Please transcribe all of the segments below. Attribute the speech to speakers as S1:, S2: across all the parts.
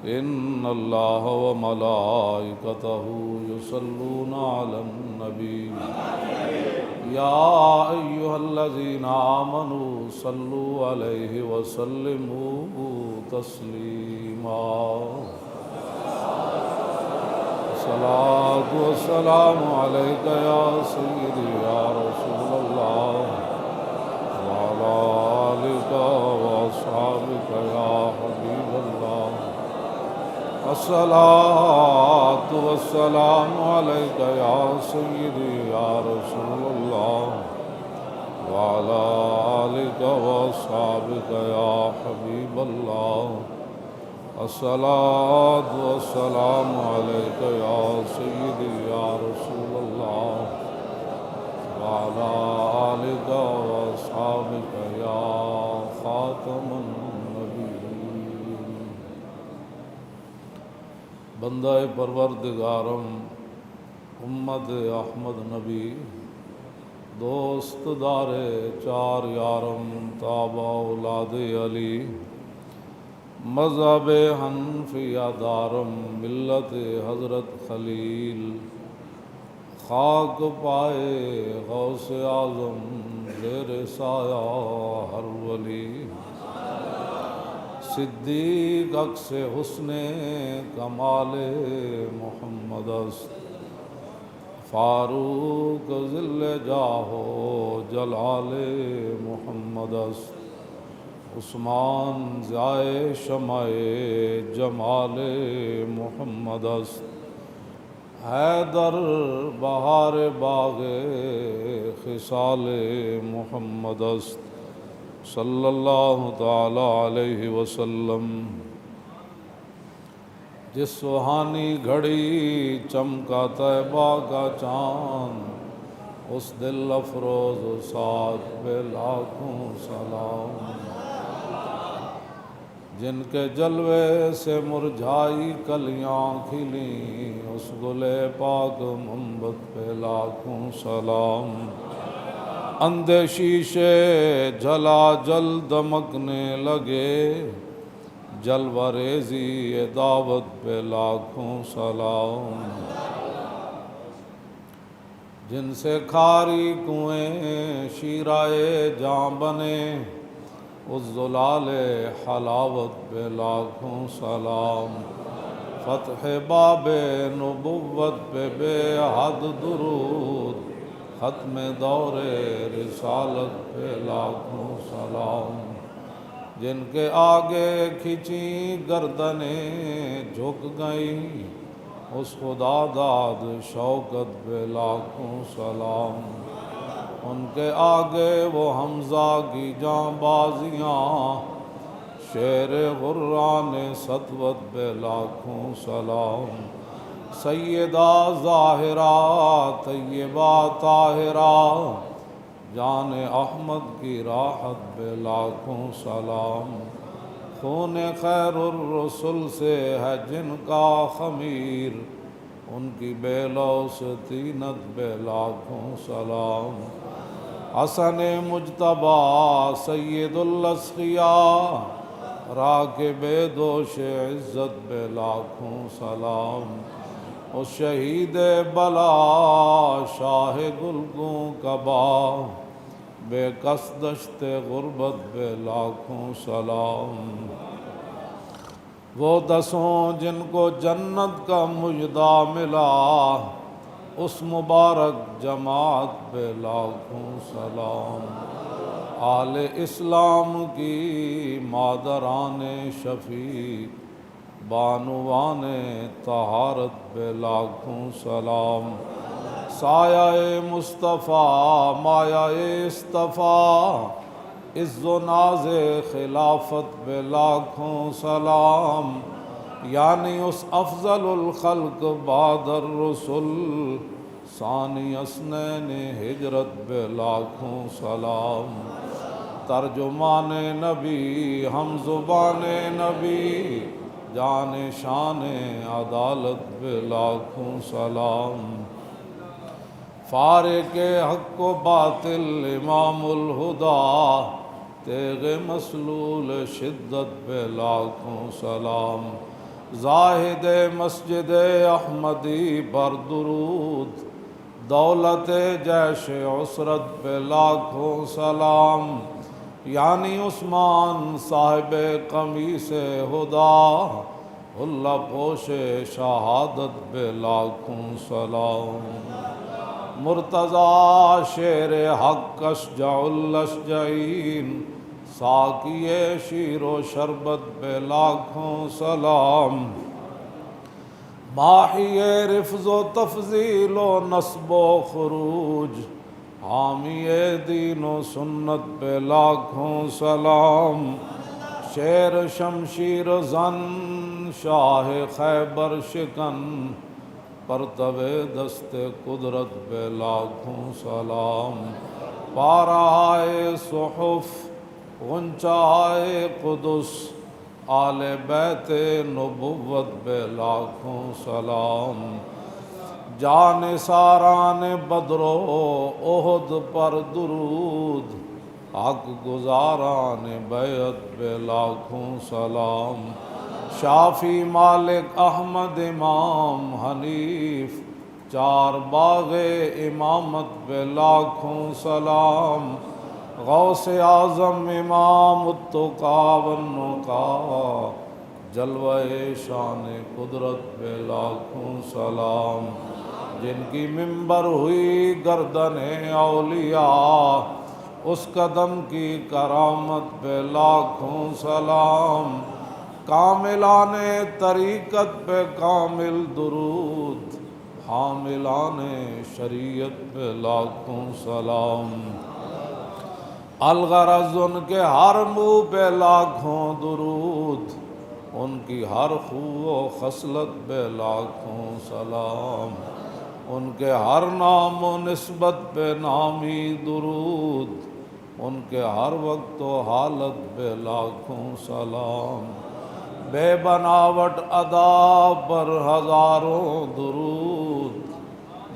S1: إن الله وملائكته يصلون على النبي يا أيها الذين آمنوا صلوا عليه وسلموا تسليما الصلاة والسلام عليك يا سيدي يا رسول الله وعلى آلك وأصحابك يا حبيب الله الصلاة والسلام عليك يا سيدي يا رسول الله وعلى آلك وأصحابك يا حبيب الله الصلاة والسلام عليك يا سيدي يا رسول الله وعلى آلك وأصحابك يا خاتم النبيين بندہ پروردگارم امت احمد نبی دوست دار چار یارم تابع اولاد علی مذہب حنفیہ دارم ملت حضرت خلیل خاک پائے غوث اعظم زیر سایہ ہر ولی صدیق عکس حسن کمال محمد است فاروق ذل جاہ و جلال محمد است عثمان ضیائے شمع جمال محمد است حیدر بہار باغ خصال محمد است صلی اللہ تعالی علیہ وسلم جس سہانی گھڑی چمکا طیبہ کا چاند اس دل افروز و ساتھ پہ لاکھوں سلام جن کے جلوے سے مرجھائی کلیاں کھلیں اس گل پاک منبت پہ لاکھوں سلام اندھے شیشے جلا جل دمکنے لگے جلوہ ریزی دعوت پہ لاکھوں سلام جن سے کھاری کنویں شیرائے جاں بنے اس زلال حلاوت پہ لاکھوں سلام فتح باب نبوت پہ بے حد درود ختم دور رسالت پہ لاکھوں سلام جن کے آگے کھچی گردنیں جھک گئیں اس خدا داد شوکت پہ لاکھوں سلام ان کے آگے وہ حمزہ کی جاں بازیاں شیر غران سطوت پہ لاکھوں سلام سیدہ ظاہرہ طیبہ طاہرہ جان احمد کی راحت پہ لاکھوں سلام خون خیر الرسل سے ہے جن کا خمیر ان کی بے لوث طینت پہ لاکھوں سلام حسن مجتبیٰ سید الاسقیاء راکب دوش عزت پہ لاکھوں سلام اس شہید بلا شاہ گلگوں کبا بے کس دشت غربت پہ لاکھوں سلام وہ دسوں جن کو جنت کا مژدہ ملا اس مبارک جماعت پہ لاکھوں سلام آل اسلام کی مادران شفیع بانوان طہارت پہ لاکھوں سلام سایہ مصطفیٰ مایہ اصطفیٰ عز و ناز خلافت پہ لاکھوں سلام یعنی اس افضل الخلق بعد الرسل ثانی اسنین ہجرت پہ لاکھوں سلام ترجمان نبی ہم زبان نبی جان شان عدالت پہ لاکھوں سلام فارق حق و باطل امام الہدا تیغ مسلول شدت پہ لاکھوں سلام زاہد مسجد احمدی پر درود، دولت جیش عسرت پہ لاکھوں سلام، یعنی عثمان صاحب قمیص ہدا، اللہ پوش شہادت پہ لاکھوں سلام، مرتضی شیر حق اشجع الاشجعین، ساقی شیر و شربت پہ لاکھوں سلام، ماحی رفظ و تفضیل و نصب و خروج، حامی دین و سنت پہ لاکھوں سلام، شیر شمشیر زن شاہ خیبر شکن، پرتو دست قدرت پہ لاکھوں سلام، پارہائے صحف غنچائے قدس، آل بیت نبوت پہ لاکھوں سلام، جان ساران بدر و احد پر درود، حق گزاران بیعت پہ لاکھوں سلام، شافی مالک احمد امام حنیف، چار باغ امامت پہ لاکھوں سلام، غوث اعظم امام التقیٰ والنقیٰ، جلوہ شان قدرت پہ لاکھوں سلام، جن کی ممبر ہوئی گردن اولیاء، اس قدم کی کرامت پہ لاکھوں سلام، کاملان طریقت پہ کامل درود، حاملان شریعت پہ لاکھوں سلام، الغرض ان کے ہر منہ پہ لاکھوں درود، ان کی ہر خو و خصلت پہ لاکھوں سلام، ان کے ہر نام و نسبت پہ نامی درود، ان کے ہر وقت و حالت پہ لاکھوں سلام، بے بناوٹ ادا پر ہزاروں درود،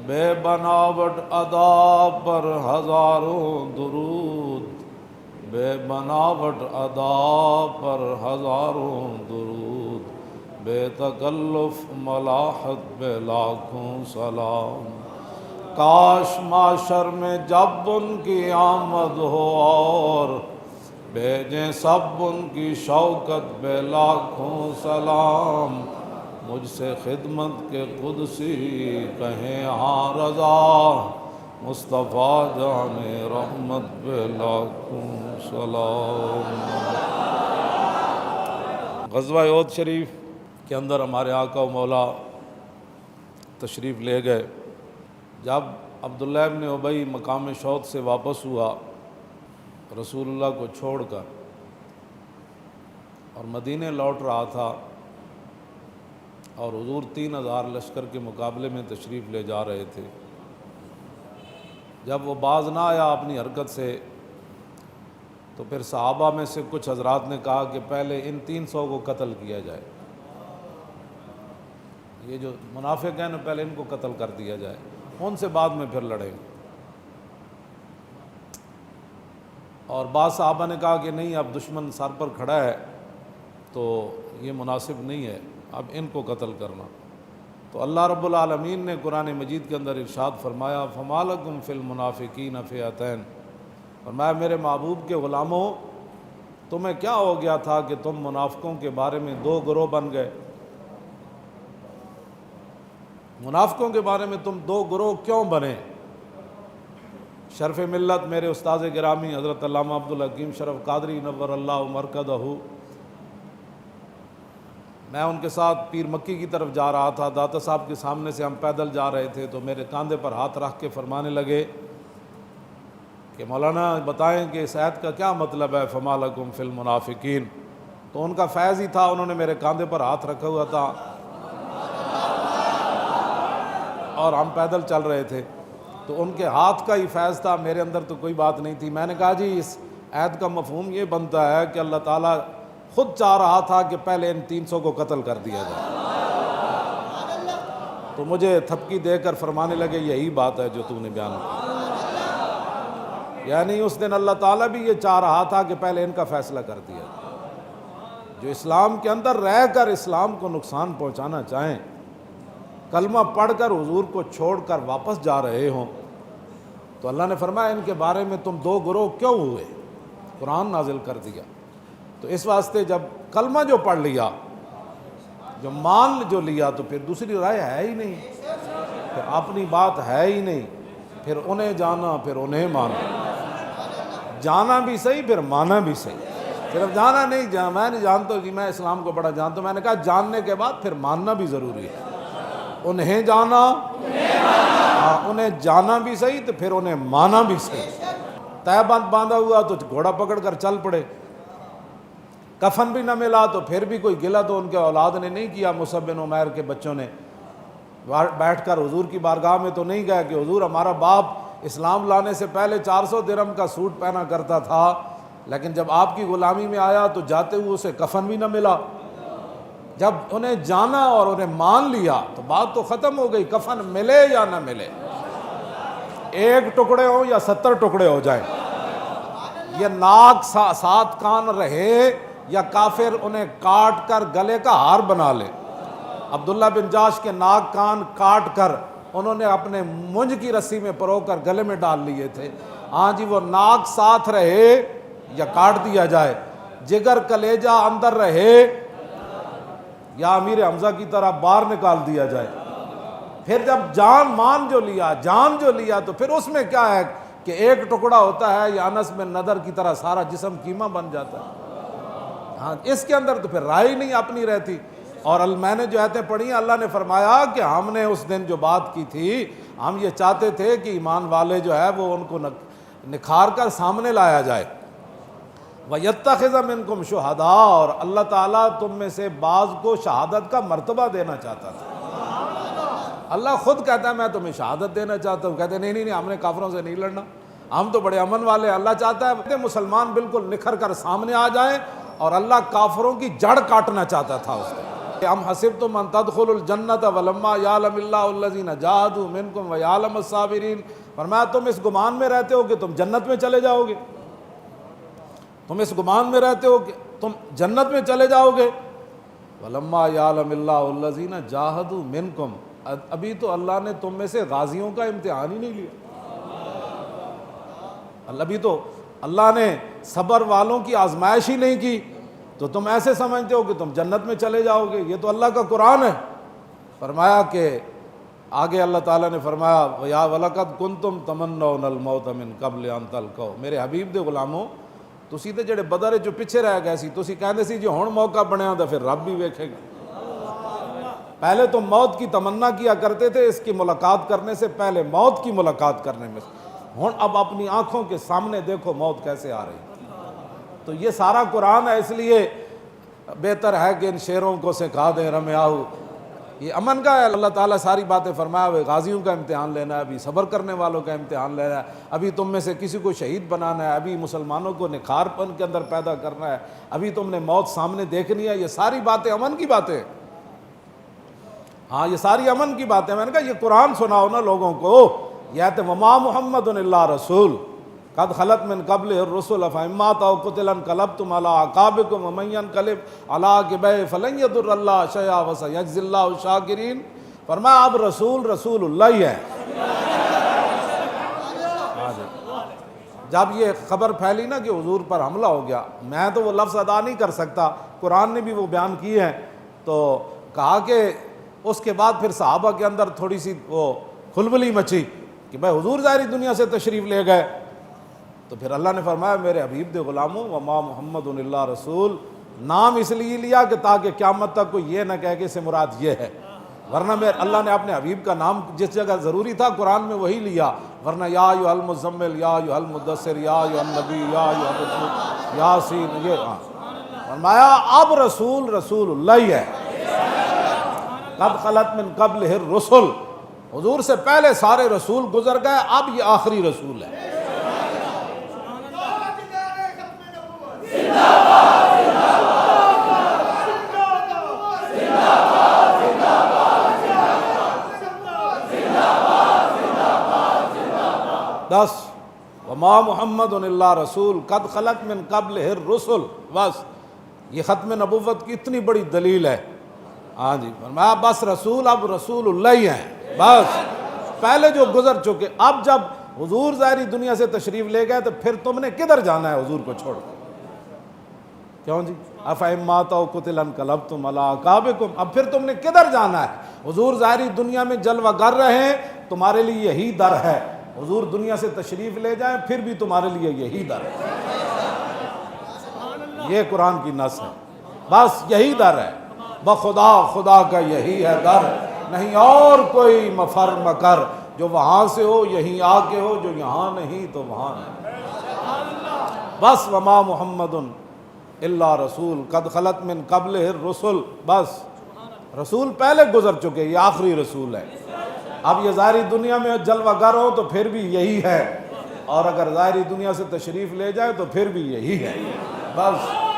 S1: بے بناوٹ ادا پر ہزاروں درود، بے بناوٹ ادا پر ہزاروں درود، بے تکلف ملاحت پہ لاکھوں سلام، کاش معاشر میں جب ان کی آمد ہو اور بھیجیں سب ان کی شوکت پہ لاکھوں سلام، مجھ سے خدمت کے قدسی کہیں ہاں رضا، مصطفیٰ جان رحمت پہ لاکھوں سلام۔ غزوہ احد شریف کے اندر ہمارے آقا و مولا تشریف لے گئے۔ جب عبداللہ ابن ابی مقام شوط سے واپس ہوا رسول اللہ کو چھوڑ کر اور مدینے لوٹ رہا تھا، اور حضور 3000 لشکر کے مقابلے میں تشریف لے جا رہے تھے، جب وہ باز نہ آیا اپنی حرکت سے تو پھر صحابہ میں سے کچھ حضرات نے کہا کہ پہلے ان 300 کو قتل کیا جائے، یہ جو منافق ہیں نا پہلے ان کو قتل کر دیا جائے، ان سے بعد میں پھر لڑیں۔ اور بعض صحابہ نے کہا کہ نہیں، اب دشمن سر پر کھڑا ہے تو یہ مناسب نہیں ہے اب ان کو قتل کرنا۔ تو اللہ رب العالمین نے قرآن مجید کے اندر ارشاد فرمایا فَمَا لَكُمْ فِي الْمُنَافِقِينَ فِئَتَيْنِ، فرمایا میرے محبوب کے غلاموں، تمہیں کیا ہو گیا تھا کہ تم منافقوں کے بارے میں دو گروہ بن گئے؟ منافقوں کے بارے میں تم دو گروہ کیوں بنے؟ شرف ملت میرے استاذ گرامی حضرت علامہ عبدالحکیم شرف قادری نور اللہ مرکزہ، میں ان کے ساتھ پیر مکی کی طرف جا رہا تھا، داتا صاحب کے سامنے سے ہم پیدل جا رہے تھے تو میرے کاندھے پر ہاتھ رکھ کے فرمانے لگے کہ مولانا بتائیں کہ اس آیت کا کیا مطلب ہے فَمَا لَكُمْ فِي الْمُنَافِقِينَ۔ تو ان کا فیض ہی تھا، انہوں نے میرے کاندھے پر ہاتھ رکھا ہوا تھا اور ہم پیدل چل رہے تھے، تو ان کے ہاتھ کا ہی فیض تھا، میرے اندر تو کوئی بات نہیں تھی۔ میں نے کہا جی اس آیت کا مفہوم یہ بنتا ہے کہ اللہ تعالیٰ خود چاہ رہا تھا کہ پہلے ان 300 کو قتل کر دیا جائے، تو مجھے تھپکی دے کر فرمانے لگے یہی بات ہے جو تو نے بیان کی، یعنی اس دن اللہ تعالیٰ بھی یہ چاہ رہا تھا کہ پہلے ان کا فیصلہ کر دیا جائے۔ جو اسلام کے اندر رہ کر اسلام کو نقصان پہنچانا چاہیں، کلمہ پڑھ کر حضور کو چھوڑ کر واپس جا رہے ہوں، تو اللہ نے فرمایا ان کے بارے میں تم دو گروہ کیوں ہوئے؟ قرآن نازل کر دیا۔ تو اس واسطے جب کلمہ جو پڑھ لیا، جو مان جو لیا، تو پھر دوسری رائے ہے ہی نہیں، پھر اپنی بات ہے ہی نہیں، پھر انہیں جانا پھر انہیں مانا، جانا بھی صحیح پھر مانا بھی صحیح۔ صرف جانا نہیں، میں نہیں جانتا کہ میں اسلام کو بڑا جانتا ہوں، میں نے کہا جاننے کے بعد پھر ماننا بھی ضروری ہے۔ انہیں جانا، انہیں جانا بھی صحیح تو پھر انہیں مانا بھی صحیح۔ تہ بند باندھا ہوا تو گھوڑا پکڑ کر چل پڑے، کفن بھی نہ ملا تو پھر بھی کوئی گلہ تو ان کے اولاد نے نہیں کیا، مصعب بن عمیر کے بچوں نے بیٹھ کر حضور کی بارگاہ میں تو نہیں گیا کہ حضور ہمارا باپ اسلام لانے سے پہلے 400 درہم کا سوٹ پہنا کرتا تھا، لیکن جب آپ کی غلامی میں آیا تو جاتے ہوئے اسے کفن بھی نہ ملا۔ جب انہیں جانا اور انہیں مان لیا تو بات تو ختم ہو گئی، کفن ملے یا نہ ملے، ایک ٹکڑے ہوں یا 70 ٹکڑے ہو جائیں، یہ ناک 7 کان رہے یا کافر انہیں کاٹ کر گلے کا ہار بنا لے۔ عبداللہ بن جاش کے ناک کان کاٹ کر انہوں نے اپنے مونج کی رسی میں پرو کر گلے میں ڈال لیے تھے۔ ہاں جی، وہ ناک ساتھ رہے یا کاٹ دیا جائے، جگر کلیجہ اندر رہے یا امیر حمزہ کی طرح باہر نکال دیا جائے۔ پھر جب جان مان جو لیا، جان جو لیا، تو پھر اس میں کیا ہے کہ ایک ٹکڑا ہوتا ہے یا انس بن نضر کی طرح سارا جسم قیمہ بن جاتا ہے۔ ہاں، اس کے اندر تو پھر رائے نہیں اپنی رہتی۔ اور میں نے جو آیتیں پڑھی ہیں، اللہ نے فرمایا کہ ہم نے اس دن جو بات کی تھی، ہم یہ چاہتے تھے کہ ایمان والے جو ہے وہ ان کو نکھار کر سامنے لایا جائے۔ وَيَتَّخِذَ مِنْكُمْ شُهَدَاءَ، اور اللہ تعالیٰ تم میں سے بعض کو شہادت کا مرتبہ دینا چاہتا تھا۔ اللہ خود کہتا ہے میں تمہیں شہادت دینا چاہتا ہوں، کہتے نہیں نہیں ہم نے کافروں سے نہیں لڑنا، ہم تو بڑے امن والے ہیں۔ اللہ چاہتا ہے مسلمان بالکل نکھر کر سامنے آ جائیں، اور اللہ کافروں کی جڑ کاٹنا چاہتا تھا اس کو۔ ام حسبتم ان تدخلوا الجنۃ ولما یعلم اللہ الذین جاہدوا منکم ویعلم الصابرین، فرمایا تم اس گمان میں رہتے ہو کہ تم جنت میں چلے جاؤ گے، تم اس گمان میں رہتے ہو کہ تم جنت میں چلے جاؤ گے۔ ولما یعلم اللہ الذین جاہدوا منکم، ابھی تو اللہ نے تم میں سے غازیوں کا امتحان ہی نہیں لیا، ابھی تو اللہ نے صبر والوں کی آزمائش ہی نہیں کی، تو تم ایسے سمجھتے ہو کہ تم جنت میں چلے جاؤ گے۔ یہ تو اللہ کا قرآن ہے۔ فرمایا کہ آگے اللہ تعالیٰ نے فرمایا یا وَلَقَدْ كُنْتُمْ تَمَنَّوْنَ الْمَوْتَ مِنْ قَبْلِ أَنْ تَلْقَوْا، میرے حبیب دے غلاموں، تسی تے جڑے بدر جو پیچھے رہ گئے سی، تسی کہندے سی جی ہن موقع بنیا تو پھر رب بھی ویکھے گا۔ پہلے تو موت کی تمنا کیا کرتے تھے اس کی ملاقات کرنے سے پہلے، موت کی ملاقات کرنے میں، ہن اب اپنی آنکھوں کے سامنے دیکھو موت کیسے آ رہی۔ تو یہ سارا قرآن ہے، اس لیے بہتر ہے کہ ان شعروں کو سکھا دیں رمیاہو، یہ امن کا ہے۔ اللہ تعالیٰ ساری باتیں فرمایا ہوئے، غازیوں کا امتحان لینا ہے، ابھی صبر کرنے والوں کا امتحان لینا ہے، ابھی تم میں سے کسی کو شہید بنانا ہے، ابھی مسلمانوں کو نکھار پن کے اندر پیدا کرنا ہے، ابھی تم نے موت سامنے دیکھنی ہے۔ یہ ساری باتیں امن کی باتیں، ہاں یہ ساری امن کی باتیں۔ میں نے کہا یہ قرآن سناؤ نا لوگوں کو، یہ آیت وما محمد الا رسول قد خلت من قبل الرسل افإن مات أو قتل انقلبتم على أعقابكم ومن ينقلب على عقبيه فلن يضر الله شيئا وسيجزي الله الشاكرين۔ فرمایا اب رسول اللہ ہی ہے۔ جب یہ خبر پھیلی نا کہ حضور پر حملہ ہو گیا، میں تو وہ لفظ ادا نہیں کر سکتا، قرآن نے بھی وہ بیان کیے ہیں، تو کہا کہ اس کے بعد پھر صحابہ کے اندر تھوڑی سی وہ کھلبلی مچی کہ بھائی حضور ظاہری دنیا سے تشریف لے گئے، تو پھر اللہ نے فرمایا میرے حبیب دے غلاموں وما محمد الا رسول، نام اس لیے لیا کہ تاکہ قیامت تک کوئی یہ نہ کہے کہ اس سے مراد یہ ہے، ورنہ اللہ نے اپنے حبیب کا نام جس جگہ ضروری تھا قرآن میں وہی لیا، ورنہ یا ایھا المزمل، یا ایھا المدثر، یا ایھا النبی، یا ایھا الرسول، یاسین، یہ فرمایا اب رسول اللہ ہی ہے۔ قد خلت من قبلہ الرسل، حضور سے پہلے سارے رسول گزر گئے، اب یہ آخری رسول ہے۔ بس وما محمد الا رسول قد خلت من قبلہ الرسل، بس یہ ختم نبوت کی اتنی بڑی دلیل ہے۔ ہاں جی، فرمایا بس رسول اب رسول اللہ ہی ہیں، بس پہلے جو گزر چکے، اب جب حضور ظاہری دنیا سے تشریف لے گئے تو پھر تم نے کدھر جانا ہے حضور کو چھوڑ کر؟ کیوں جی؟ افَإِن مَاتَ أَوْ قُتِلَ انقلبتم علی اعقابکم، اب پھر تم نے کدھر جانا ہے؟ حضور ظاہری دنیا میں جلوہ گر رہے ہیں، تمہارے لیے یہی در ہے، حضور دنیا سے تشریف لے جائیں پھر بھی تمہارے لیے یہی در ہے۔ یہ قرآن کی نص ہے، بس یہی در ہے، بخدا خدا کا یہی ہے در، نہیں اور کوئی مفر مکر، جو وہاں سے ہو یہیں آ کے ہو، جو یہاں نہیں تو وہاں نہیں۔ بس وما محمد الا رسول قد خلت من قبلہ الرسل، بس رسول پہلے گزر چکے، یہ آخری رسول ہے۔ اب یہ ظاہری دنیا میں جلوہ گر ہو تو پھر بھی یہی ہے، اور اگر ظاہری دنیا سے تشریف لے جائے تو پھر بھی یہی ہے، بس۔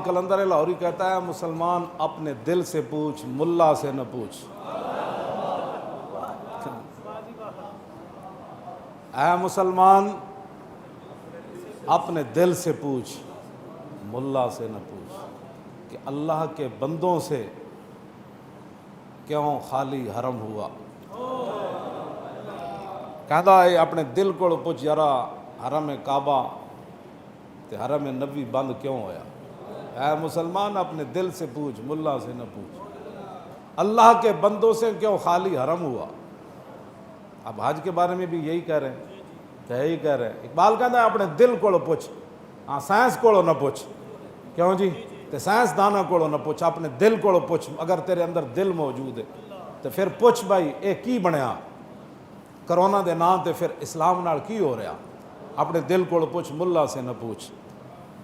S1: کلندر لاہوری کہتا ہے مسلمان اپنے دل سے پوچھ، ملا سے نہ پوچھ۔ اے مسلمان اپنے دل سے پوچھ، ملا سے نہ پوچھ کہ اللہ کے بندوں سے کیوں خالی حرم ہوا۔ کہتا ہے اپنے دل کو پوچھ یارا، حرم کعبہ تے حرم نبی بند کیوں ہویا؟ اے مسلمان اپنے دل سے پوچھ، ملا سے نہ پوچھ، اللہ کے بندوں سے کیوں خالی حرم ہوا۔ اب حج کے بارے میں بھی یہی کہہ رہے ہیں، یہی کہہ رہے ہیں۔ اقبال کہتا ہے اپنے دل کو پوچھ، ہاں سائنس کو نہ پوچھ، کیوں جی؟ تے سائنس دانا کو نہ پوچھ، اپنے دل کو پوچھ۔ اگر تیرے اندر دل موجود ہے تو پھر پوچھ بھائی اے کی بنیا کرونا دے نام تے، پھر اسلام نال کی ہو رہا؟ اپنے دل کو پوچھ، ملا سے نہ پوچھ۔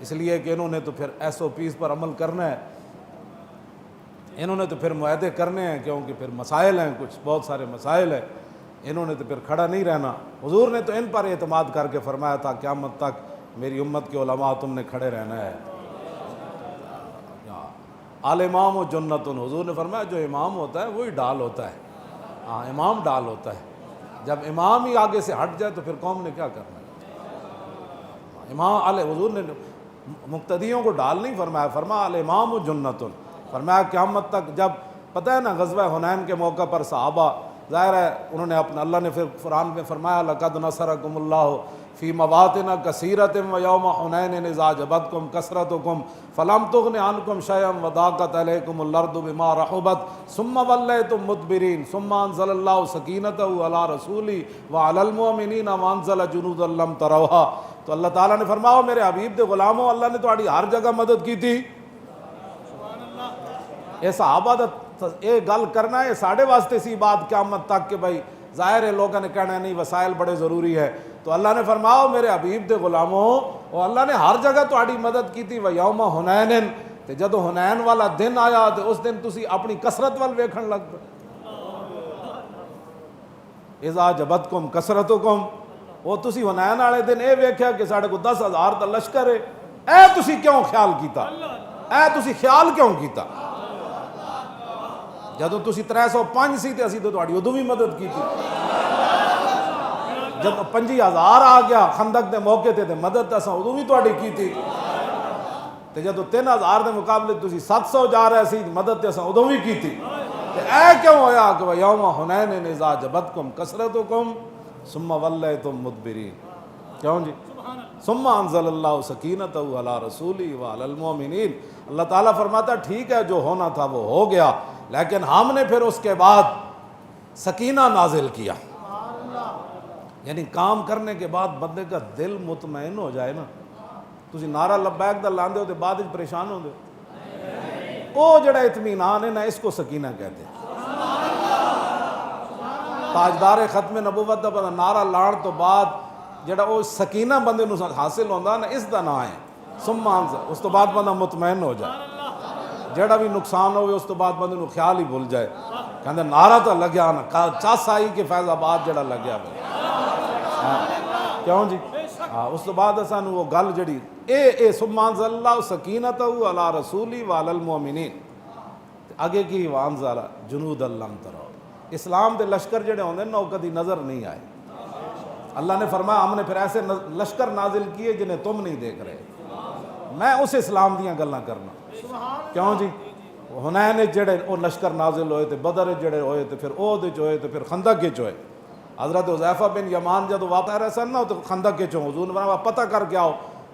S1: اس لیے کہ انہوں نے تو پھر ایس او پیز پر عمل کرنا ہے، انہوں نے تو پھر معاہدے کرنے ہیں، کیونکہ پھر مسائل ہیں، کچھ بہت سارے مسائل ہیں، انہوں نے تو پھر کھڑا نہیں رہنا۔ حضور نے تو ان پر اعتماد کر کے فرمایا تھا قیامت تک میری امت کے علماء تم نے کھڑے رہنا ہے۔ آل امام و جنتن، حضور نے فرمایا جو امام ہوتا ہے وہی ڈال ہوتا ہے، ہاں امام ڈال ہوتا ہے۔ جب امام ہی آگے سے ہٹ جائے تو پھر قوم نے کیا کرنا ہے؟ امام حضور نے مقتدیوں کو ڈال نہیں فرمایا، فرمایا الامام و جنتن، فرمایا قیامت تک۔ جب پتہ ہے نا غزوہ حنین کے موقع پر صحابہ ظاہر ہے انہوں نے اپنا، اللہ نے پھر قرآن میں فرمایا لقد نصرکم اللہ فی مواطن کثیرۃ ویوم حنین اذ اعجبتکم کثرتکم فلم تغن عنکم شیئا وضاقت علیکم الارض بما رحبت ثم ولیتم مدبرین ثم انزل اللہ سکینتہ علی رسولہ وعلی المؤمنین وانزل جنودا لم تروها۔ تو اللہ تعالیٰ نے فرمایا میرے حبیب دے غلاموں، اللہ نے تہاڈی ہر جگہ مدد کی تھی۔ اے صحابہ دا اے گل کرنا ہے ساڑھے واسطے سی بات قیامت تک کہ بھائی ظاہر ہے لوگوں نے کہنا ہے نہیں وسائل بڑے ضروری ہے، تو اللہ نے فرمایا میرے حبیب دے غلاموں، اور اللہ نے ہر جگہ تہاڈی مدد کی تھی۔ ویوم حنین، تے جدو حنین والا دن آیا تے اس دن تسی اپنی کثرت وال ویکھن لگ پے۔ اذا جبتکم کثرتکم، وہ تسی حنین والے دن اے ویکھیا کہ ساڑھے کو 10,000 دا لشکر ہے، اے تسی کیوں خیال کیتا؟ اے تسی خیال کیوں کیتا؟ جدو تسی 305 سی تے اسی تو تہاڈی ادوں بھی مدد کی تھی۔ جب 25,000 آ گیا خندق دے موقع تے مدد اساں ادوں بھی تہاڈی کی تھی، تے جدو 3,000 دے مقابلے تسی 700 جا رہے سی مدد تے اساں ادوں بھی کی تھی۔ تے اے کیوں ہویا کہ یوم حنین اذا جبتکم کثرتکم ثم ولیتم مدبرین، کیوں جی؟ ثم انزل اللہ سکینتہ علی رسولہ وعلی المؤمنین۔ اللہ تعالیٰ فرماتا ٹھیک ہے جو ہونا تھا وہ ہو گیا، لیکن ہم نے پھر اس کے بعد سکینہ نازل کیا، یعنی کام کرنے کے بعد بندے کا دل مطمئن ہو جائے نا۔ تسی نعرہ لبیک دا لاندے ہو تے بعد وچ پریشان ہوندے ہو، وہ جڑا اطمینان ہے نا اس کو سکینہ کہتے ہیں۔ تاجدار ختم نبوت دا نعرہ لان تو بعد جڑا وہ سکینہ بندے نو حاصل ہوندہ نا اس دا نام ہے ثم انزل، اس تو بعد بندہ مطمئن ہو جائے، جڑا بھی نقصان ہوئے اس تو بعد بندے نو خیال ہی بھول جائے، کہندے نعرہ تو لگیا نا چاس آئی کہ فیض آباد جڑا لگیا کیوں جی اس تو بعد سانو وہ گل جڑی اے ثم انزل اللہ سکینتہ علی رسولی وعلی المؤمنین، اگے کی وانزل جنود لم تروا، اسلام دے لشکر جڑے ہوندے نا وہ کدی نظر نہیں آئے۔ اللہ نے فرمایا ہم نے پھر ایسے لشکر نازل کیے جنہیں تم نہیں دیکھ رہے، میں اس اسلام دیاں گلاں کرنا کیوں جی حنین جڑے وہ لشکر نازل ہوئے تھے، بدر جڑے ہوئے تھے، پھر احد ہوئے تھے، پھر خندق ہوئے۔ حضرت حذیفہ بن یمان جب واپس رہے سن نا تو خندق کے حضور نے فرمایا پتہ کر کے آؤ،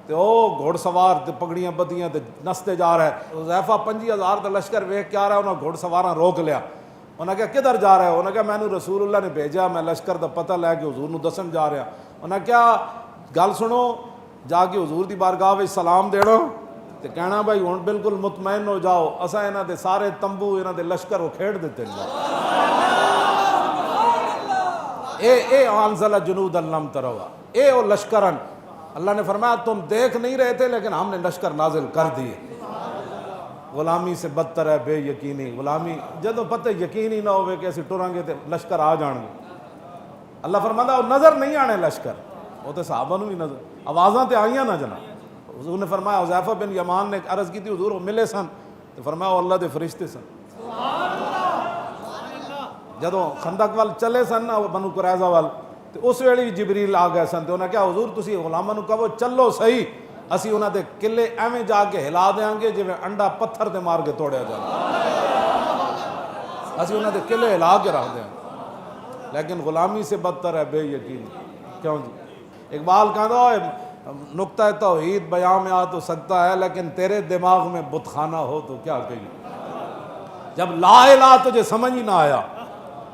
S1: تو وہ گھوڑ سوار تے پگڑیاں بدیاں تے نستے جا رہا ہے، حذیفہ 50,000 تے لشکر ویکھ کے آ رہا ہے، انہوں گھوڑ سواراں روک لیا، انہوں نے کہا کدھر جا رہا ہے؟ انہوں نے کہا میں نے رسول اللہ نے بھیجا، میں لشکر دا پتہ لے کے حضور نو دسن جا رہا۔ انہوں نے کہا گل سنو، جا کے حضور دی بارگاہ وچ سلام دینا تے کہنا بھائی ہن بالکل مطمئن ہو جاؤ، اساں انہاں دے سارے تمبو انہاں دے لشکر وہ کھیڑ دیتے ہیں۔ اے انزل جنود لم تروا، اے وہ لشکرن، اللہ نے فرمایا تم دیکھ نہیں رہے تھے لیکن ہم نے لشکر نازل کر دیے۔ غلامی سے بدتر ہے بے یقینی، غلامی جدوں پتہ یقین ہی نہ ہوئے کہ اسی ٹریں گے تے لشکر آ جان گے۔ اللہ فرماتا وہ نظر نہیں آنے لشکر، وہ تو صحابہ نو بھی نظر آوازاں تے آئیاں نہ جناب۔ حضور نے فرمایا حذیفہ بن یمان نے عرض کی تھی حضور وہ ملے سن، تو فرمایا وہ اللہ دے فرشتے سن۔ جدوں خندق وال چلے سن نا بنو قریظہ وال، تو اس ویلے جبریل آ گئے سن، تو انہوں نے کہا حضور تسی غلاماں نو کہو چلو صحیح، اسی انہاں دے قلعے ایویں جا کے ہلا دیاں گے جویں انڈا پتھر تے مار کے توڑیا جائے، اسی انہاں دے قلعے ہلا کے رکھ دیاں گے، لیکن غلامی سے بدتر ہے بے یقینی کیوں جی۔ اقبال کہتا ہے نقطہ توحید بیان میں آ تو سکتا ہے لیکن تیرے دماغ میں بت خانہ ہو تو کیا کہیں، جب لا الہ تجھے سمجھ ہی نہ آیا،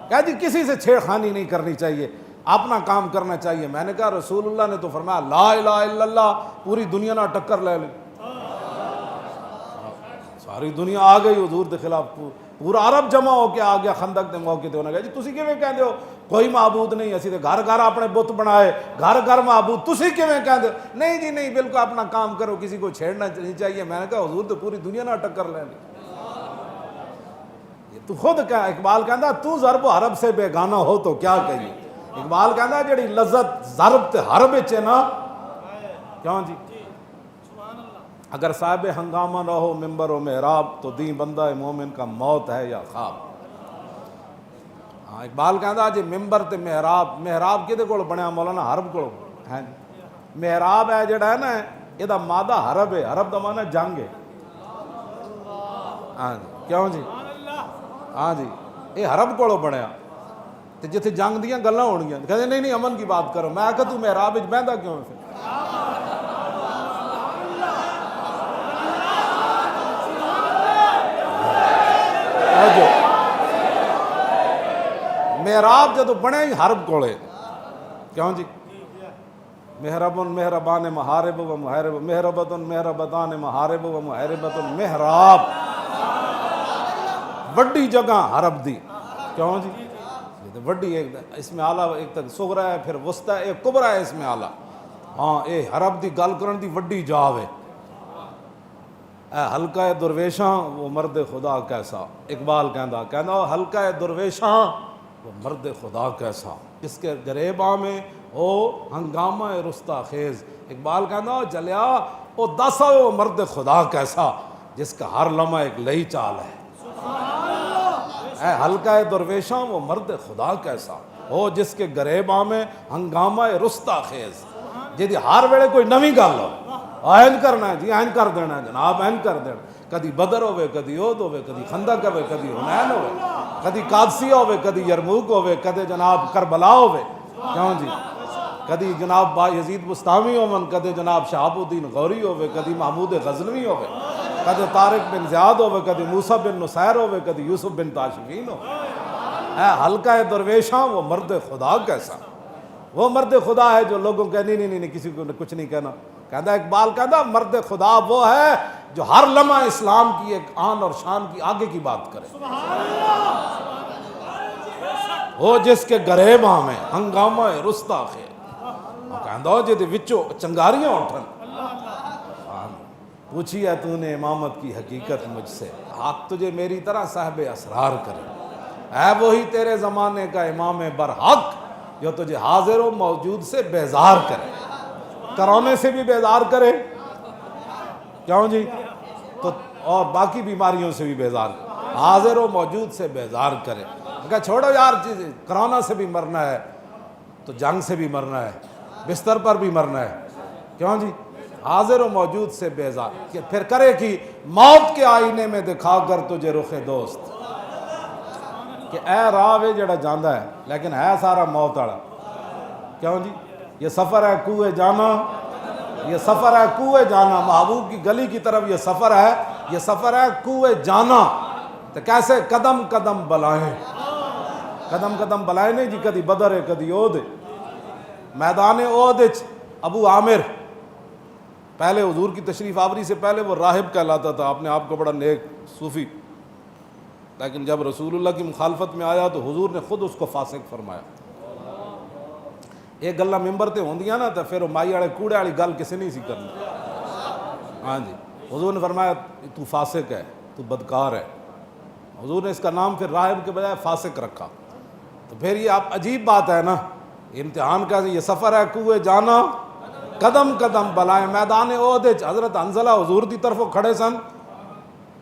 S1: کہا جی کسی سے چھیڑ خانی نہیں کرنی چاہیے، اپنا کام کرنا چاہیے۔ میں نے کہا رسول اللہ نے تو فرمایا لا الہ الا اللہ پوری دنیا نہ ٹکر لے لے، ساری دنیا آ گئی حضور دے خلاف، پورا عرب جمع ہو کے آ گیا خندق دے موقع تے، انہوں نے کہا جی تسی کیویں کہندے ہو کوئی معبود نہیں، اسی تے گھر گھر اپنے بت بنائے، گھر گھر معبود، تسی کیویں کہندے ہو؟ نہیں جی نہیں بالکل اپنا کام کرو، کسی کو چھیڑنا نہیں چاہیے۔ میں نے کہا حضور تو پوری دنیا نہ ٹکر لے لے، تو خود کہا اقبال کہندا تو ضرب و حرب سے بیگانہ ہو تو کیا کہیے۔ اقبال کہندا جڑی لذت ضرب تے حرب وچ ہے نا کیوں جی، اگر صاحب ہنگامہ نہ ہو ممبر و محراب تو دین بندہ مومن کا موت ہے یا خواب۔ ہاں اقبال کہندا جی ممبر تے محراب، محراب کدے کول بنیا مولانا حرب کول ہے، محراب ہے جڑا ہے نا یہ دا مادہ حرب ہے، حرب دا معنی جنگ ہے، ہاں جی کیوں جی، ہاں جی یہ حرب کولو بنیا تے جتھے جنگ دیاں گلاں ہونگیاں، کہتے نہیں نہیں امن کی بات کرو، میں آکھا تو محراب وچ بہندا کیوں ہے پھر؟ محراب جدو بنے ہی حرب کولے کیوں جی، محربن محربان محارب و محارب، محربتن محربتان محارب و محاربتن محراب، وڈی جگہ حرب دی کیوں جی، وڈی ایک اس میں اعلیٰ ایک تک صغرا ہے، پھر وسطی ہے، ایک کبرا ہے اس میں اعلیٰ، ہاں اے حرب دی گل کرن دی وڈی جاو ہے۔ اے حلقہ درویشاں وہ مرد خدا کیسا، اقبال کہندا حلقہ درویشاں وہ مرد خدا کیسا، جس کے گریباں میں او ہنگامہ رستا خیز، اقبال کہندا جلیا او دس وہ مرد خدا کیسا جس کا ہر لمحہ ایک لئی چال ہے۔ اے حلقہ درویشاں وہ مرد خدا کیسا ہو جس کے گریباں میں ہنگامہ رستا خیز، جی ہر ویلے کوئی نویں گل ہو، این کرنا ہے جی این کر دینا ہے جناب این کر دینا، کدی بدر ہوئے کدی احد ہوئے کدی خندق ہوئے کدی حنین ہوئے کدی قادسیہ ہوئے کدی یرموک ہوئے کدی جناب کربلا ہوئے کیوں جی، کدی جناب با یزید بستامی ہوئے کدی جناب شہاب الدین غوری ہوئے کدی محمود غزنوی ہوئے کدی طارق بن زیاد ہوئے کدی موسیٰ بن نصیر ہوئے کدی یوسف بن تاشفین ہوئے۔ اے حلقہ درویشاں وہ مرد خدا کیسا، وہ مرد خدا ہے جو لوگوں کہ نہیں کسی کو کچھ نہیں کہنا، کہتا اقبال کہتا مرد خدا وہ ہے جو ہر لمحہ اسلام کی ایک آن اور شان کی آگے کی بات کرے، وہ جس کے گریباں میں ہنگامہ رستا خیر کہندہ جے دے وچوں چنگاریاں اٹھن، پوچھی ہے تو نے امامت کی حقیقت مجھ سے، حق تجھے میری طرح صاحب اسرار کرے، ہے وہی تیرے زمانے کا امام برحق جو تجھے حاضر و موجود سے بیزار کرے، کرونے سے بھی بیزار کرے، کیوں جی تو اور باقی بیماریوں سے بھی بیزار کرے، حاضر و موجود سے بیزار کرے۔ کہا چھوڑو یار، کرونا سے بھی مرنا ہے تو جنگ سے بھی مرنا ہے، بستر پر بھی مرنا ہے، کیوں جی حاضر و موجود سے بیزار، کہ پھر کرے کہ موت کے آئینے میں دکھا کر تجھے رخ دوست، کہ اے راہ وے جڑا جاندہ ہے لیکن ہے سارا موت والا، کیوں جی یہ سفر ہے کوہ جانا، یہ سفر ہے کوہ جانا، محبوب کی گلی کی طرف یہ سفر ہے، یہ سفر ہے کوہ جانا، تو کیسے قدم قدم بلائیں، قدم قدم بلائیں نہیں جی، کدی بدر ہے کدی اود ہے، میدان اود ابو عامر پہلے حضور کی تشریف آوری سے پہلے وہ راہب کہلاتا تھا، اپنے آپ کو بڑا نیک صوفی، لیکن جب رسول اللہ کی مخالفت میں آیا تو حضور نے خود اس کو فاسق فرمایا۔ ایک گلہ ممبر تے ہوندیاں نا تو پھر وہ مائی والے کوڑے والی گل کسی نہیں سی کرنی، ہاں جی حضور نے فرمایا تو فاسق ہے، تو بدکار ہے، حضور نے اس کا نام پھر راہب کے بجائے فاسق رکھا۔ تو پھر یہ آپ عجیب بات ہے نا، امتحان کا یہ سفر ہے کوہ جانا، قدم قدم بلائیں، میدان احد حضرت حنظلہ حضور دی طرف کھڑے سن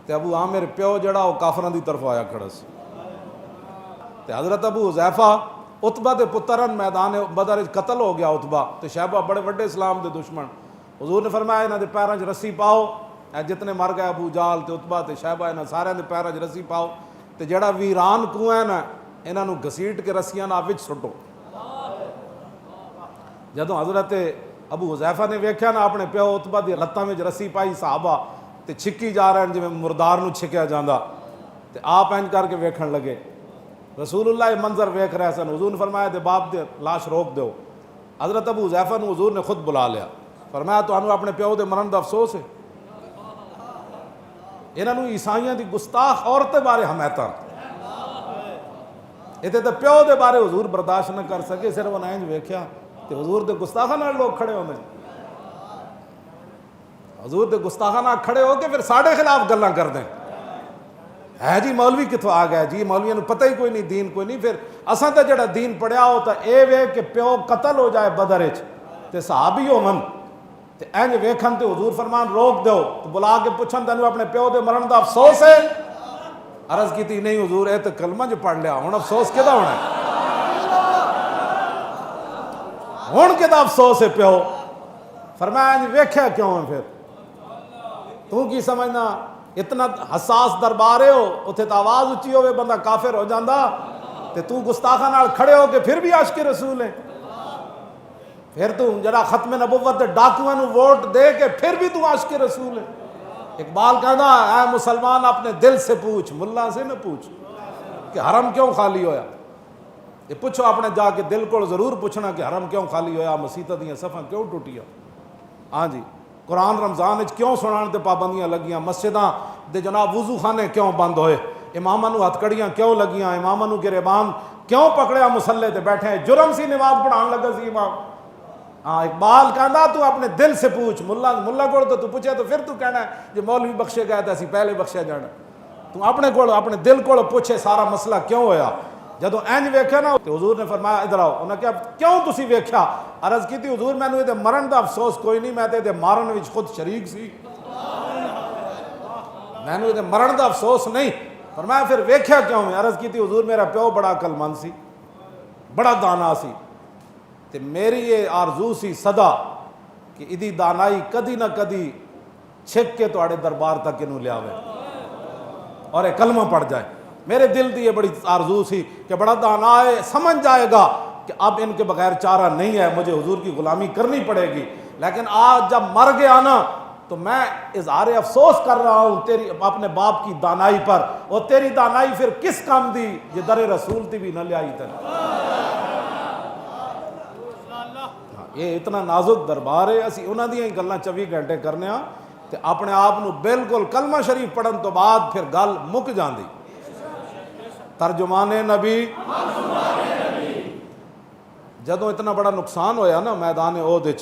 S1: تے ابو عامر پیو جڑا وہ کافراں دی طرف آیا کھڑا سی، تے حضرت ابو حذیفہ عتبہ دے پترن میدان بدر قتل ہو گیا عتبہ، تے شہبہ بڑے بڑے اسلام دے دشمن، حضور نے فرمایا انہاں دے پیراں 'چ رسی پاؤ، اے جتنے مر گئے ابو جال تے عتبہ تے شہبہ انہاں سارے دے پیراں 'چ رسی پاؤ، تے جڑا ویران کنواں ہے نا انہاں نو گھسیٹ کے رسیاں نال وچ سٹو۔ جدوں حضرت ابو حذیفہ نے ویکھیا نا اپنے پیو عتبہ دی لتاں وچ رسی پائی، صحابہ تے چھکی جا رہے ہیں جویں مردار نو چھکیا جاندا، تے آپ انج کر کے ویکھن لگے، رسول اللہ یہ منظر ویکھ رہے سن، حضور نے فرمایا دے باپ دے لاش روک دیو، حضرت ابو حذیفہ نو حضور نے خود بلا لیا، فرمایا تانوں اپنے پیو دے مرن دا افسوس ہے؟ انہاں نو عیسائیاں دی گستاخ عورتیں بارے حمایتاں، اتنے تے پیو دے بارے حضور برداشت نہ کر سکے، صرف انہاں انج ویکھیا تے حضور دے گستاخاں نال لوگ کھڑے ہوندے، حضور دے گستاخاں نال کھڑے ہو کے پھر ساڈے خلاف گلاں کر دیں، ہے جی مولوی کتوں آ گیا جی، مولویاں نو پتہ ہی کوئی نہیں، دین کوئی نہیں، پھر اساں تے جڑا دین پڑھیا ہو تا اے وے کہ پیو قتل ہو جائے بدر وچ تے صحابی ہوون تے انج ویکھن تے حضور فرمان روک دیو، تو بلا کے پوچھن تینوں اپنے پیو دے مرن دا افسوس ہے؟ عرض کیتی نہیں حضور اے تے کلمہ جو پڑھ لیا، ہن افسوس کدا ہونا ہے؟ ہن کدا افسوس ہے پیو؟ فرمایا انج ویکھیا کیوں ہے پھر؟ تو کی سمجھنا اتنا حساس دربارے ہو اتھے تا آواز اچھی ہوئے بندہ کافر ہو جاندہ، تے تو گستاخاں نال کھڑے ہو کے پھر بھی عاشق رسول ہیں، پھر تو جڑا ختم نبوت دے ڈاکوئیں نو ووٹ دے کے پھر بھی تو عاشق رسول ہے۔ اقبال کہنا اے مسلمان اپنے دل سے پوچھ، ملا سے نہ پوچھ کہ حرم کیوں خالی ہویا، یہ پوچھو اپنے جا کے دل کو ضرور پوچھنا کہ حرم کیوں خالی ہویا، مسیتاں دیاں صفاں کیوں ٹوٹیا، ہاں جی قرآن رمضان وچ کیوں سنان تے پابندیاں لگیاں، مسجداں دے جناب وضو خانے کیوں بند ہوئے، اماماں نو ہتھ کڑیاں کیوں لگیاں، اماماں نو گریبان کیوں پکڑیا مصلے تے بیٹھے ہیں، جرم سی نماز پڑھان لگا سی امام۔ ہاں اقبال کہندا تو اپنے دل سے پوچھ، ملا کول تو پوچھے تو پھر تو کہنا ہے جو مولوی بخشے گئے تے اسی پہلے بخشیا جانا، تو اپنے کول اپنے دل کول پوچھے سارا مسئلہ کیوں ہویا۔ جدوں اینج ویکھیا نا تو حضور نے فرمایا ادھر آؤ، انہاں کہا کیوں تسی ویکھیا؟ عرض کیتی حضور مینوں ادھے مرن دا افسوس کوئی نہیں، میں تے ادھے مارن وچ خود شریک سی، مینوں ادھے مرن دا افسوس نہیں۔ فرمایا پھر ویکھیا کیوں ہے؟ عرض کیتی حضور میرا پیو بڑا عقل مند سی، بڑا دانا سی، تے میری یہ آرزو سی صدا کہ ادھی دانائی کدی نہ کدی چھک کے تواڈے دربار تک انہوں لے آوے اور ایک کلمہ پڑھ جائے، میرے دل دی یہ بڑی آرزو سی کہ بڑا دانا ہے، سمجھ جائے گا کہ اب ان کے بغیر چارہ نہیں ہے، مجھے حضور کی غلامی کرنی پڑے گی، لیکن آج جب مر گیا نا تو میں اظہار افسوس کر رہا ہوں تیری اپنے باپ کی دانائی پر، اور تیری دانائی پھر کس کام دی جے در رسول تی بھی نہ لے آئی تن۔ یہ اتنا نازک دربار ہے، اسی انہاں دیاں ہی گلاں 24 گھنٹے کرنے ہاں، تے کہ اپنے آپ نو بالکل کلمہ شریف پڑھن تو بعد پھر گل مک جاندی۔ ترجمان نبی جدوں اتنا بڑا نقصان ہویا نا میدان احد وچ،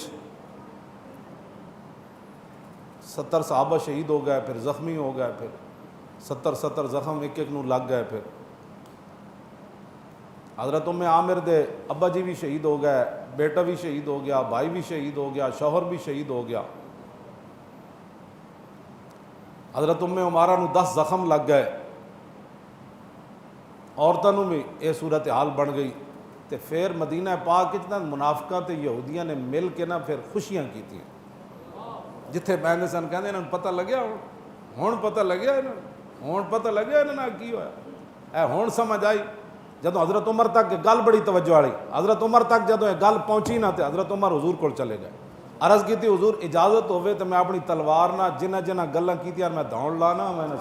S1: 70 صحابہ شہید ہو گئے، پھر زخمی ہو گئے، پھر 70 زخم ایک ایک نو لگ گئے، پھر حضرت ام عامر دے ابا جی بھی شہید ہو گئے، بیٹا بھی شہید ہو گیا، بھائی بھی شہید ہو گیا، شوہر بھی شہید ہو گیا۔ حضرت ام عمارہ نو 10 زخم لگ گئے، عورتوں نو بھی یہ صورتحال بن گئی۔ تے پھر مدینہ پاک اتنا منافقاں تے یہودیاں نے مل کے نا پھر خوشیاں کیتیاں، جتھے بہن سن کہندے انہاں پتہ لگیا، ہن پتہ لگیا، ہن پتہ لگیا انہاں کی ہویا، اے ہن سمجھ آئی۔ جدوں حضرت عمر تک گل بڑی توجہ والی، حضرت عمر تک جدوں یہ گل پہنچی نا تے حضرت عمر حضور کول چلے گئے، عرض کیتی حضور اجازت ہوے تو میں اپنی تلوار نہ جنہ جنہ گلاں کیتیاں میں دوڑ لانا، میں نے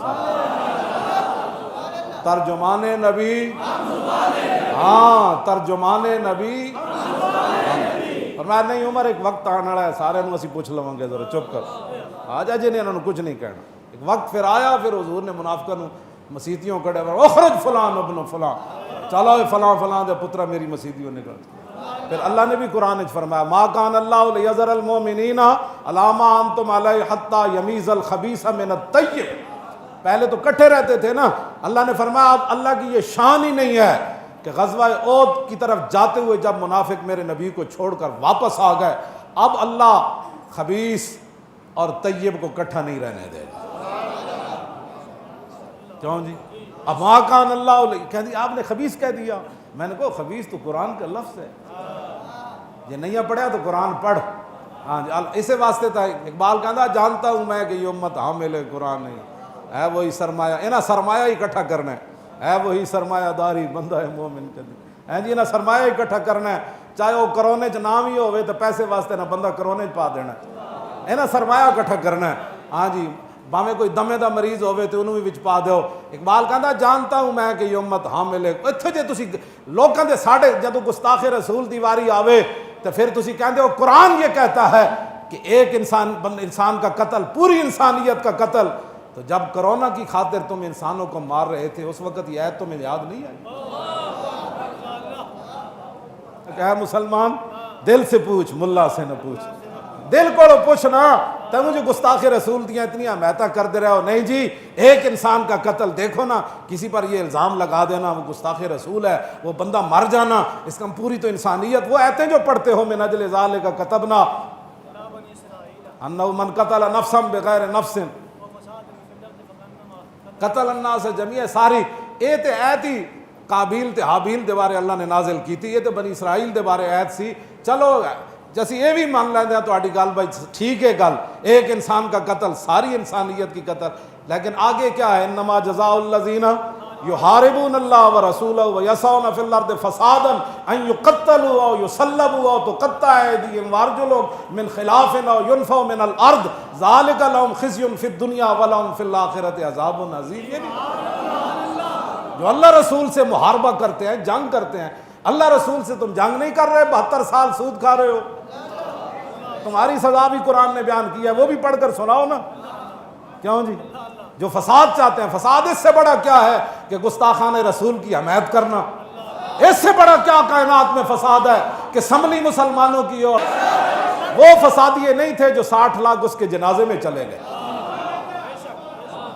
S1: ترجمان نبی، ہاں ترجمان نبی، اور میں نہیں عمر ایک وقت آنے والا ہے سارے نو اسی پوچھ لواں گے، ذرا چپ کر آ جا جی نے انہوں نے کچھ نہیں کہنا۔ ایک وقت پھر آیا، پھر حضور نے منافقاں نو مسیتیوں کڑے اخرج فلان ابن فلان، چلو فلاں فلاں دے پترا میری مسیتیوں نکل۔ پھر اللہ نے بھی قرآن وچ فرمایا ما کان اللہ لیذر المؤمنین علی ما انتم علیہ حتی یمیز الخبیث من الطیب۔ پہلے تو کٹھے رہتے تھے نا، اللہ نے فرمایا اب اللہ کی یہ شان ہی نہیں ہے کہ غزوہ احد کی طرف جاتے ہوئے جب منافق میرے نبی کو چھوڑ کر واپس آ گئے، اب اللہ خبیث اور طیب کو کٹھا نہیں رہنے دے گا۔ کیوں جی؟ اب ما کان اللہ، کہہ دیا آپ نے خبیث کہہ دیا، میں نے کہا خبیث تو قرآن کا لفظ ہے، یہ نہیں پڑھا تو قرآن پڑھ۔ ہاں جی اسے واسطے تھا اقبال کہتا جانتا ہوں میں کہ یہ امت حامل قرآن نہیں ہے، وہی سرمایہ، انہاں سرمایہ ہی اکٹھا کرنا ہے وہی سرمایہ داری بندہ ہے مومن ہے جی، انہاں سرمایہ اکٹھا کرنا ہے، چاہے وہ کرونے چ نام ہی ہوئے تو پیسے واسطے نہ بندہ کرونے چ پا دینا ہے، انہاں سرمایہ اکٹھا کرنا ہے۔ ہاں جی باویں کوئی دمے دا مریض ہوئے تو انہوں بھی وچ پا دیو۔ اقبال کہتا جانتا ہوں میں کہ یہ امت حامل ہے، اتھے جے تسی لوکاں دے ساڑھے جدوں گستاخ رسول دی واری آوے تو پھر تسی کہندے ہو قرآن یہ کہتا ہے کہ ایک انسان کا قتل پوری انسانیت کا قتل، تو جب کرونا کی خاطر تم انسانوں کو مار رہے تھے اس وقت یہ آیت تمہیں یاد نہیں ہے؟ کہ مسلمان دل سے پوچھ، ملا سے نہ پوچھ، دل کو پوچھنا تو مجھے گستاخ رسول دیاں اتنی حمایتاں کر دے رہے ہو۔ نہیں جی ایک انسان کا قتل دیکھو نا، کسی پر یہ الزام لگا دینا وہ گستاخ رسول ہے، وہ بندہ مر جانا، اس کا پوری تو انسانیت۔ وہ آیتیں جو پڑھتے ہو من اجل ذالک کتبنا انہ من قتل نفسا بغیر نفس قتل الناس جمیع، ساری اے تے ایت ہی قابیل تے حابیل دے بارے اللہ نے نازل کی تھی، یہ تے بنی اسرائیل دے بارے ایت سی۔ چلو جیسی یہ بھی مان لیندے ہیں تو آٹی گل بھائی ٹھیک ہے، گل ایک انسان کا قتل ساری انسانیت کی قتل، لیکن آگے کیا ہے؟ انما جزاء الذین یحاربون اللہ ورسولہ ویسعون فی الارض فسادا ان یقتلوا او یصلبوا او تقطع ایدیہم وارجلہم من خلاف او ینفوا من الارض ذلک لہم خزی فی الدنیا ولہم فی الآخرۃ عذاب عظیم۔ یہ جو اللہ رسول سے محاربہ کرتے ہیں، جنگ کرتے ہیں، اللہ رسول سے تم جنگ نہیں کر رہے، 72 سال سود کھا رہے ہو، تمہاری سزا بھی قرآن نے بیان کی ہے، وہ بھی پڑھ کر سناؤ نا۔ کیوں جی؟ جو فساد چاہتے ہیں، فساد اس سے بڑا کیا ہے کہ گستاخان رسول کی حمایت کرنا؟ اس سے بڑا کیا کائنات میں فساد ہے کہ سملی مسلمانوں کی، اور وہ فسادی یہ نہیں تھے جو 60 لاکھ اس کے جنازے میں چلے گئے۔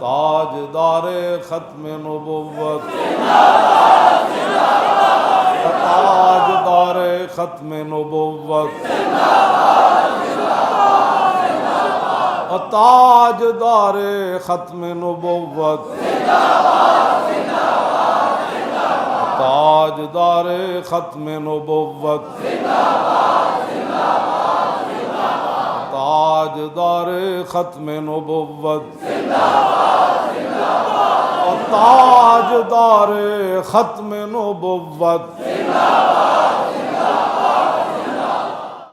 S1: تاجدار ختم نبوت، تاجدار ختم نبوت، تاجدار ختم نبوت، تاجدار ختم نبوت، تاجدار ختم نبوت، تاجدار ختم نبوت،